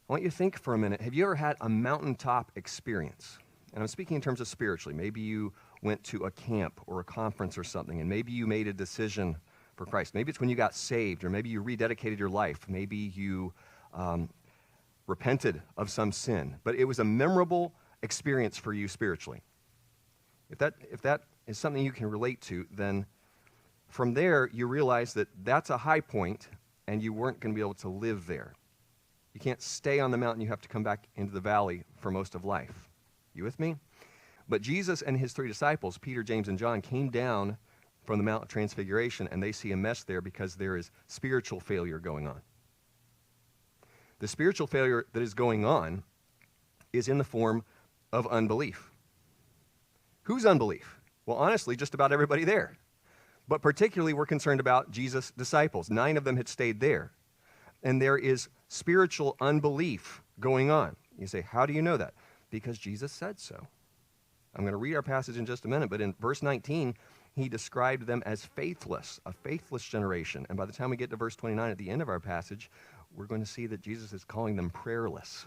I want you to think for a minute. Have you ever had a mountaintop experience? And I'm speaking in terms of spiritually. Maybe you went to a camp or a conference or something, and maybe you made a decision for Christ. Maybe it's when you got saved, or maybe you rededicated your life. Maybe you repented of some sin. But it was a memorable experience for you spiritually. If that is something you can relate to, then from there you realize that that's a high point, and you weren't going to be able to live there. You can't stay on the mountain. You have to come back into the valley for most of life. You with me? But Jesus and his three disciples, Peter, James, and John, came down from the Mount of Transfiguration, and they see a mess there because there is spiritual failure going on. The spiritual failure that is going on is in the form of unbelief. Whose unbelief? Well, honestly, just about everybody there. But particularly, we're concerned about Jesus' disciples. 9 of them had stayed there. And there is spiritual unbelief going on. You say, how do you know that? Because Jesus said so. I'm going to read our passage in just a minute, but in verse 19, he described them as faithless, a faithless generation. And by the time we get to verse 29 at the end of our passage, we're going to see that Jesus is calling them prayerless.